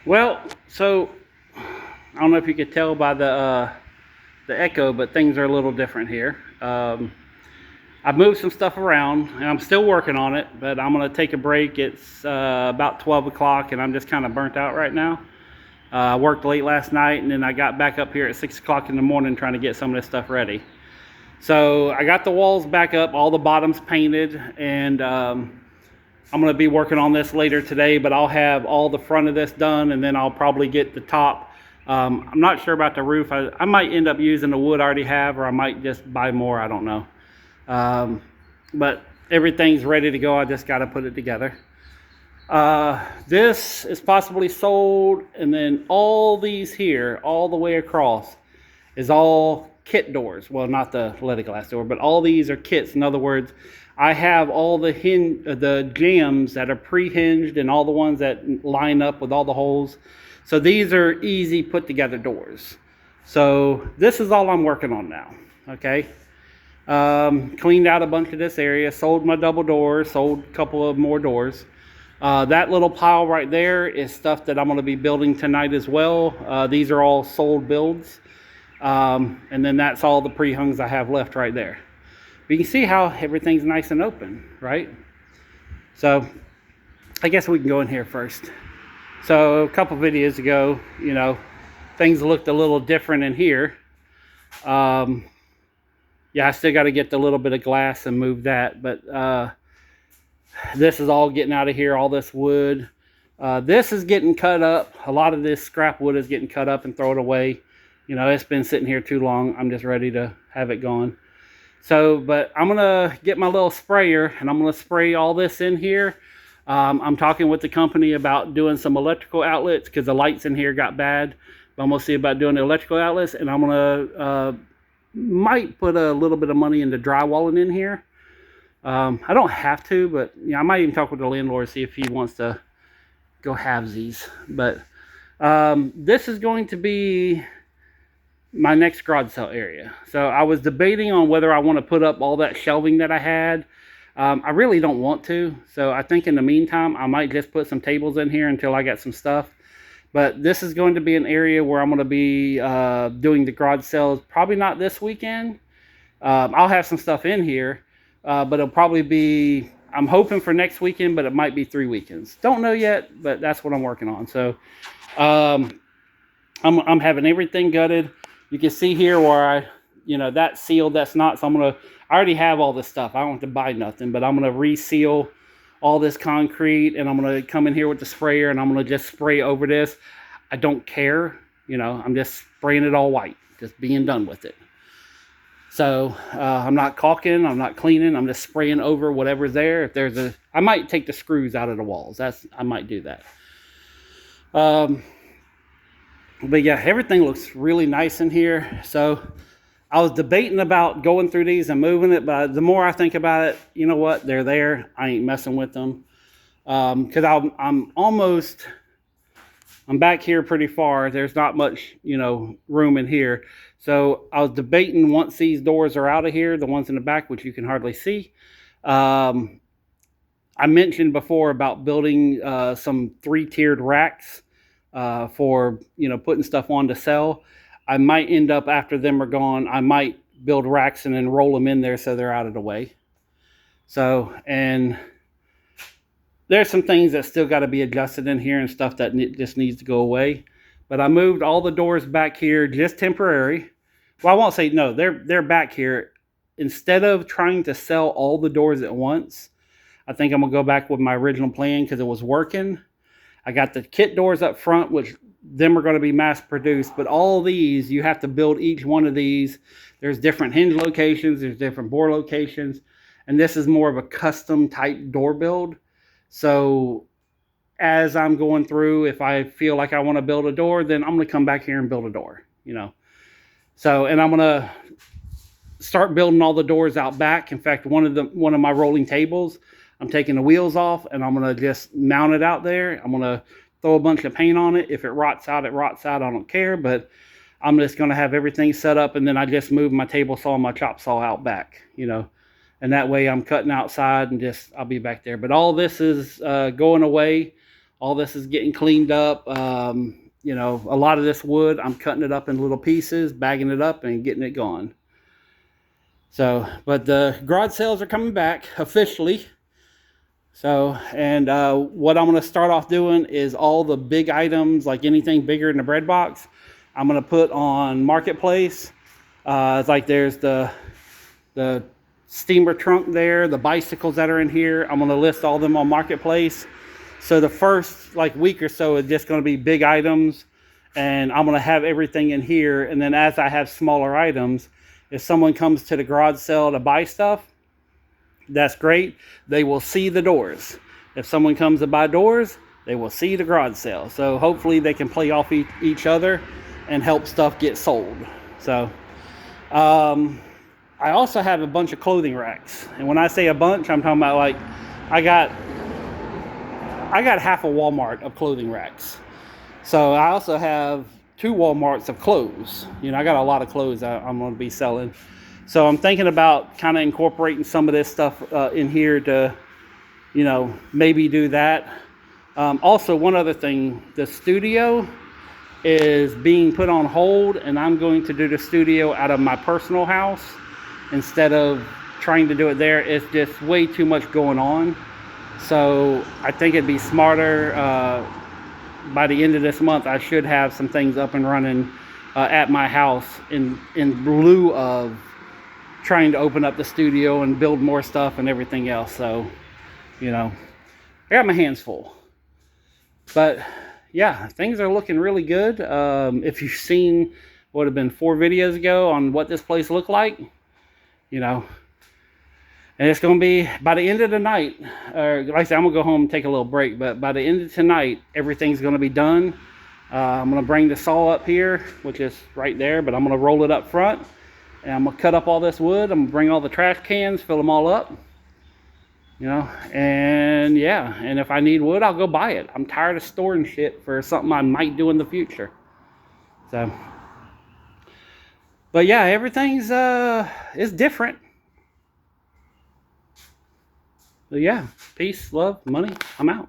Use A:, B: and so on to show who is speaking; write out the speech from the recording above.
A: Well, so I don't know if you could tell by the echo, but things are a little different here. I've moved some stuff around, and I'm still working on it. But I'm gonna take a break. It's about 12 o'clock, and I'm just kind of burnt out right now. I worked late last night, and then I got back up here at 6 o'clock in the morning trying to get some of this stuff ready. So I got the walls back up, all the bottoms painted, and I'm going to be working on this later today, but I'll have all the front of this done, and then I'll probably get the top. I'm not sure about the roof. I might end up using the wood I already have, or I might just buy more. I don't know. But everything's ready to go. I just got to put it together. This is possibly sold, and then all these here, all the way across, is all kit doors. Well, not the leaded glass door, but all these are kits. In other words, I have all the jambs that are pre-hinged and all the ones that line up with all the holes. So these are easy put together doors. So this is all I'm working on now. Okay. Cleaned out a bunch of this area, sold my double doors, sold a couple of more doors. That little pile right there is stuff that I'm going to be building tonight as well. These are all sold builds. And then that's all the pre-hungs I have left right there. But you can see how everything's nice and open, right? So I guess we can go in here first. So a couple videos ago, things looked a little different in here. Yeah, I still got to get the little bit of glass and move that, but this is all getting out of here, all this wood. This is getting cut up. A lot of this scrap wood is getting cut up and thrown away. It's been sitting here too long. I'm just ready to have it gone. So, but I'm going to get my little sprayer, and I'm going to spray all this in here. I'm talking with the company about doing some electrical outlets because the lights in here got bad. But I'm going to see about doing the electrical outlets, and I'm going to might put a little bit of money into drywalling in here. I don't have to, but I might even talk with the landlord, see if he wants to go halvesies. But this is going to be my next garage sale area. So I was debating on whether I want to put up all that shelving that I had. I really don't want to. So I think in the meantime, I might just put some tables in here until I get some stuff. But this is going to be an area where I'm going to be doing the garage sales. Probably not this weekend. I'll have some stuff in here. But it'll probably be, I'm hoping for next weekend, but it might be 3 weekends. Don't know yet, but that's what I'm working on. So I'm having everything gutted. You can see here where that's sealed, that's not. So I already have all this stuff. I don't have to buy nothing, but I'm going to reseal all this concrete, and I'm going to come in here with the sprayer, and I'm going to just spray over this. I don't care. I'm just spraying it all white, just being done with it. So I'm not caulking, I'm not cleaning, I'm just spraying over whatever's there. If I might take the screws out of the walls. I might do that. But yeah, everything looks really nice in here. So I was debating about going through these and moving it, but the more I think about it, you know what? They're there. I ain't messing with them. Because I'm back here pretty far. There's not much, room in here. So I was debating, once these doors are out of here, the ones in the back, which you can hardly see. I mentioned before about building some 3-tiered racks for putting stuff on to sell. I might end up, after them are gone, I might build racks and then roll them in there so they're out of the way. So, and there's some things that still got to be adjusted in here and stuff that just needs to go away. But I moved all the doors back here, just temporary. Well, I won't say no, they're back here. Instead of trying to sell all the doors at once, I think I'm going to go back with my original plan because it was working. I got the kit doors up front, which them are going to be mass produced, but all these, you have to build each one of these. There's different hinge locations, there's different bore locations, and this is more of a custom type door build. So as I'm going through, if I feel like I want to build a door, then I'm going to come back here and build a door, So, and I'm going to start building all the doors out back. In fact, one of my rolling tables, I'm taking the wheels off, and I'm going to just mount it out there. I'm going to throw a bunch of paint on it. If it rots out, it rots out. I don't care, but I'm just going to have everything set up, and then I just move my table saw and my chop saw out back, and that way I'm cutting outside and I'll be back there. But all this is going away. All this is getting cleaned up. You know, a lot of this wood, I'm cutting it up in little pieces, bagging it up, and getting it gone. So, but the garage sales are coming back officially. So, and what I'm going to start off doing is all the big items, like anything bigger in the bread box, I'm going to put on Marketplace. It's like there's the steamer trunk there, the bicycles that are in here. I'm going to list all them on Marketplace. So the first like week or so is just going to be big items, and I'm going to have everything in here. And then as I have smaller items, if someone comes to the garage sale to buy stuff, that's great. They will see the doors. If someone comes to buy doors, they will see the garage sale. So hopefully they can play off each other and help stuff get sold. So I also have a bunch of clothing racks. And when I say a bunch, I'm talking about like I got half a Walmart of clothing racks. So I also have 2 Walmarts of clothes. You know, I got a lot of clothes I'm going to be selling. So I'm thinking about kind of incorporating some of this stuff in here to, you know, maybe do that. Also, one other thing, the studio is being put on hold, and I'm going to do the studio out of my personal house instead of trying to do it there. It's just way too much going on. So I think it'd be smarter. By the end of this month, I should have some things up and running at my house in lieu of trying to open up the studio and build more stuff and everything else. So, you know, I got my hands full. But yeah, things are looking really good. If you've seen what have been 4 videos ago on what this place looked like, you know, and it's going to be by the end of the night, or like I said, I'm going to go home and take a little break, but by the end of tonight, everything's going to be done. I'm going to bring the saw up here, which is right there, but I'm going to roll it up front, and I'm going to cut up all this wood. I'm going to bring all the trash cans, fill them all up, you know, and yeah, and if I need wood, I'll go buy it. I'm tired of storing shit for something I might do in the future. So, but yeah, everything's is different. So yeah, peace, love, money. I'm out.